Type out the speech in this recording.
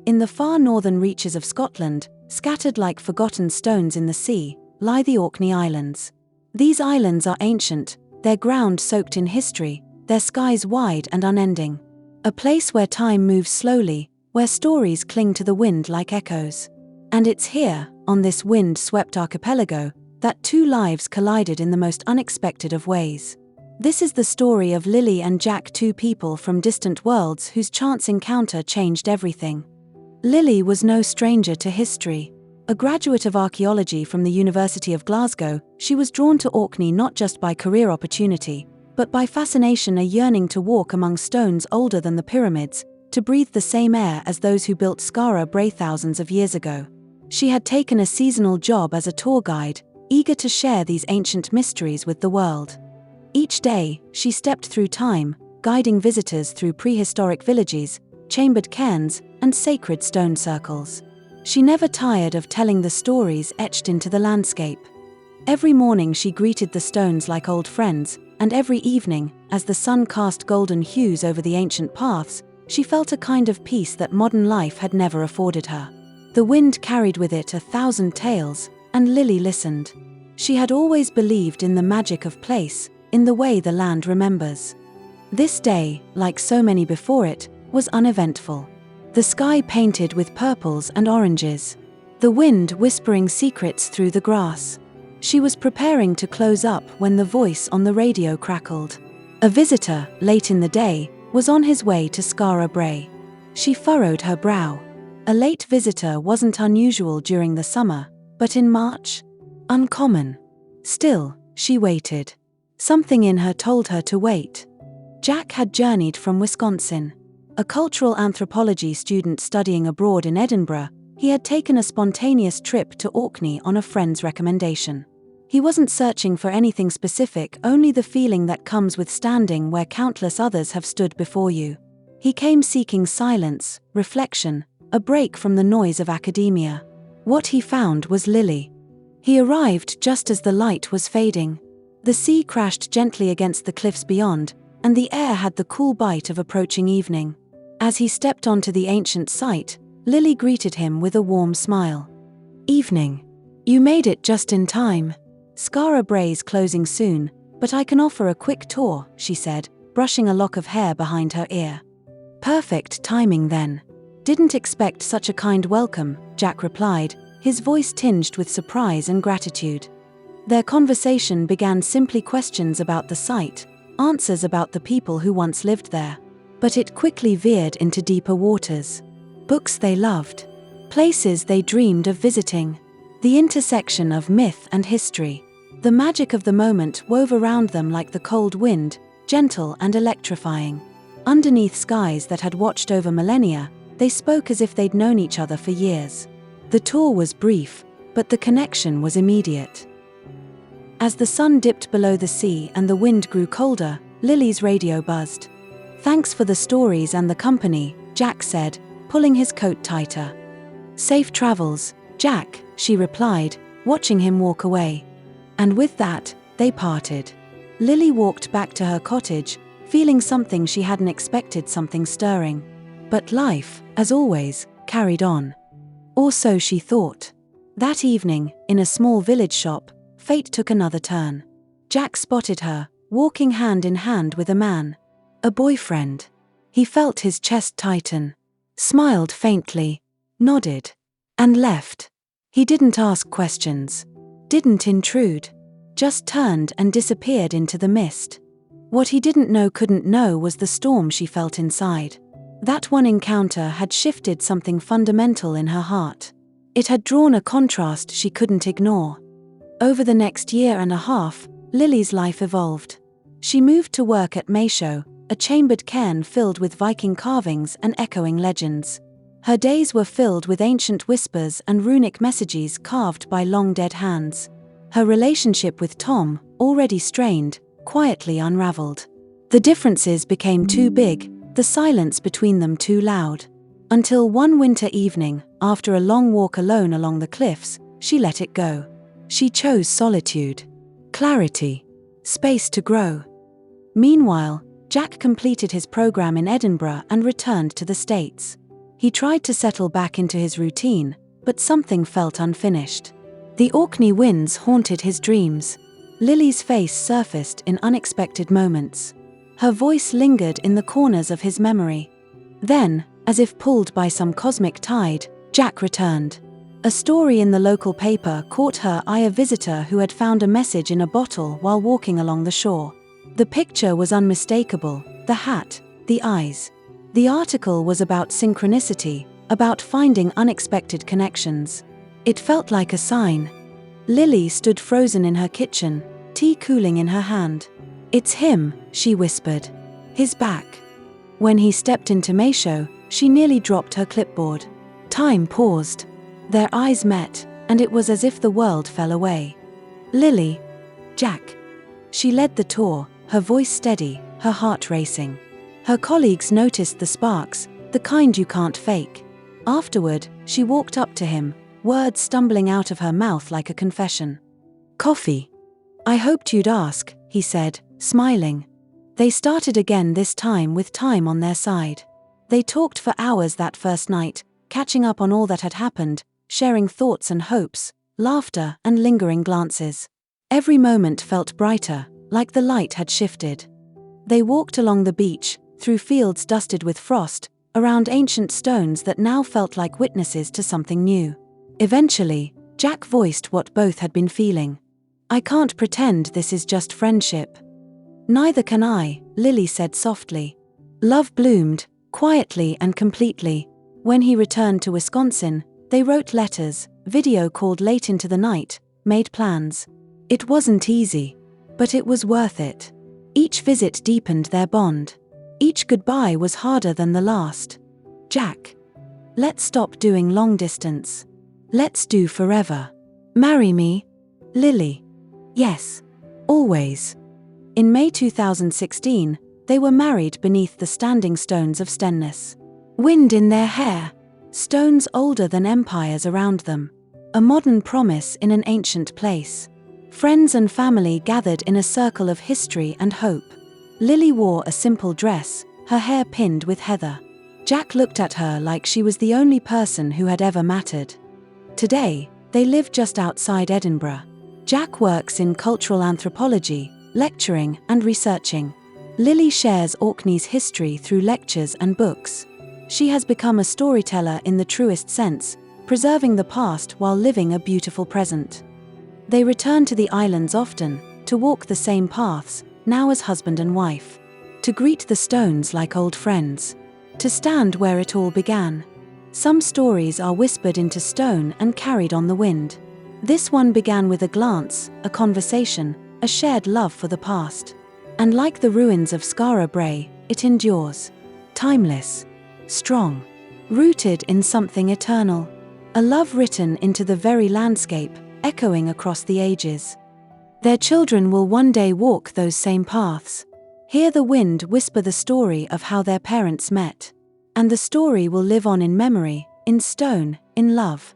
In the far northern reaches of Scotland, scattered like forgotten stones in the sea, lie the Orkney Islands. These islands are ancient, their ground soaked in history, their skies wide and unending. A place where time moves slowly, where stories cling to the wind like echoes. And it's here, on this wind-swept archipelago, that two lives collided in the most unexpected of ways. This is the story of Lily and Jack, two people from distant worlds whose chance encounter changed everything. Lily was no stranger to history. A graduate of archaeology from the University of Glasgow, she was drawn to Orkney not just by career opportunity, but by fascination, a yearning to walk among stones older than the pyramids, to breathe the same air as those who built Skara Brae thousands of years ago. She had taken a seasonal job as a tour guide, eager to share these ancient mysteries with the world. Each day, she stepped through time, guiding visitors through prehistoric villages, chambered cairns, and sacred stone circles. She never tired of telling the stories etched into the landscape. Every morning she greeted the stones like old friends, and every evening, as the sun cast golden hues over the ancient paths, she felt a kind of peace that modern life had never afforded her. The wind carried with it 1,000 tales, and Lily listened. She had always believed in the magic of place, in the way the land remembers. This day, like so many before it, was uneventful. The sky painted with purples and oranges. The wind whispering secrets through the grass. She was preparing to close up when the voice on the radio crackled. A visitor, late in the day, was on his way to Skara Brae. She furrowed her brow. A late visitor wasn't unusual during the summer, but in March? Uncommon. Still, she waited. Something in her told her to wait. Jack had journeyed from Wisconsin. A cultural anthropology student studying abroad in Edinburgh, he had taken a spontaneous trip to Orkney on a friend's recommendation. He wasn't searching for anything specific, only the feeling that comes with standing where countless others have stood before you. He came seeking silence, reflection, a break from the noise of academia. What he found was Lily. He arrived just as the light was fading. The sea crashed gently against the cliffs beyond, and the air had the cool bite of approaching evening. As he stepped onto the ancient site, Lily greeted him with a warm smile. "Evening. You made it just in time. Skara Brae's closing soon, but I can offer a quick tour," she said, brushing a lock of hair behind her ear. "Perfect timing then. Didn't expect such a kind welcome," Jack replied, his voice tinged with surprise and gratitude. Their conversation began simply questions about the site, answers about the people who once lived there. But it quickly veered into deeper waters. Books they loved. Places they dreamed of visiting. The intersection of myth and history. The magic of the moment wove around them like the cold wind, gentle and electrifying. Underneath skies that had watched over millennia, they spoke as if they'd known each other for years. The tour was brief, but the connection was immediate. As the sun dipped below the sea and the wind grew colder, Lily's radio buzzed. "Thanks for the stories and the company," Jack said, pulling his coat tighter. "Safe travels, Jack," she replied, watching him walk away. And with that, they parted. Lily walked back to her cottage, feeling something she hadn't expected, something stirring. But life, as always, carried on. Or so she thought. That evening, in a small village shop, fate took another turn. Jack spotted her, walking hand in hand with a man. A boyfriend. He felt his chest tighten, smiled faintly, nodded, and left. He didn't ask questions, didn't intrude, just turned and disappeared into the mist. What he didn't know couldn't know was the storm she felt inside. That one encounter had shifted something fundamental in her heart. It had drawn a contrast she couldn't ignore. Over the next year and a half, Lily's life evolved. She moved to work at Maeshowe, a chambered cairn filled with Viking carvings and echoing legends. Her days were filled with ancient whispers and runic messages carved by long-dead hands. Her relationship with Tom, already strained, quietly unraveled. The differences became too big, the silence between them too loud. Until one winter evening, after a long walk alone along the cliffs, she let it go. She chose solitude, clarity, space to grow. Meanwhile, Jack completed his program in Edinburgh and returned to the States. He tried to settle back into his routine, but something felt unfinished. The Orkney winds haunted his dreams. Lily's face surfaced in unexpected moments. Her voice lingered in the corners of his memory. Then, as if pulled by some cosmic tide, Jack returned. A story in the local paper caught her eye, a visitor who had found a message in a bottle while walking along the shore. The picture was unmistakable, the hat, the eyes. The article was about synchronicity, about finding unexpected connections. It felt like a sign. Lily stood frozen in her kitchen, tea cooling in her hand. "It's him," she whispered. "His back." When he stepped into Mayshow, she nearly dropped her clipboard. Time paused. Their eyes met, and it was as if the world fell away. "Lily." "Jack." She led the tour, her voice steady, her heart racing. Her colleagues noticed the sparks, the kind you can't fake. Afterward, she walked up to him, words stumbling out of her mouth like a confession. "Coffee." "I hoped you'd ask," he said, smiling. They started again, this time with time on their side. They talked for hours that first night, catching up on all that had happened, sharing thoughts and hopes, laughter and lingering glances. Every moment felt brighter, like the light had shifted. They walked along the beach, through fields dusted with frost, around ancient stones that now felt like witnesses to something new. Eventually, Jack voiced what both had been feeling. "I can't pretend this is just friendship." "Neither can I," Lily said softly. Love bloomed, quietly and completely. When he returned to Wisconsin, they wrote letters, video called late into the night, made plans. It wasn't easy, but it was worth it. Each visit deepened their bond. Each goodbye was harder than the last. "Jack, let's stop doing long distance. Let's do forever. Marry me?" "Lily." "Yes. Always." In May 2016, they were married beneath the standing stones of Stenness. Wind in their hair, stones older than empires around them. A modern promise in an ancient place. Friends and family gathered in a circle of history and hope. Lily wore a simple dress, her hair pinned with heather. Jack looked at her like she was the only person who had ever mattered. Today, they live just outside Edinburgh. Jack works in cultural anthropology, lecturing and researching. Lily shares Orkney's history through lectures and books. She has become a storyteller in the truest sense, preserving the past while living a beautiful present. They return to the islands often, to walk the same paths, now as husband and wife. To greet the stones like old friends. To stand where it all began. Some stories are whispered into stone and carried on the wind. This one began with a glance, a conversation, a shared love for the past. And like the ruins of Skara Brae, it endures. Timeless. Strong. Rooted in something eternal. A love written into the very landscape, echoing across the ages. Their children will one day walk those same paths. Hear the wind whisper the story of how their parents met. And the story will live on in memory, in stone, in love.